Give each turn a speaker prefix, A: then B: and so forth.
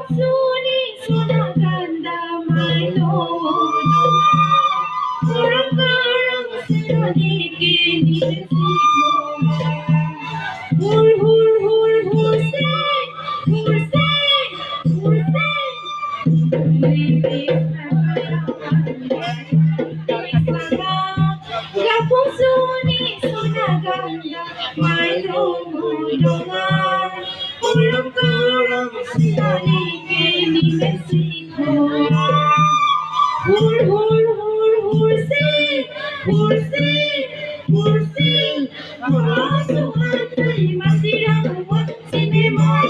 A: Suni sunaganda may lodo Kurang karang sinodiki nilisiko Hur hur hur hur say Hur say Hur say Lipis na Kapuso ni sunaganda may lodo Kurang sinodiki nilisiko Hur hur hur hur say Hur say Hur say Mahasuhan ay masirang Sinema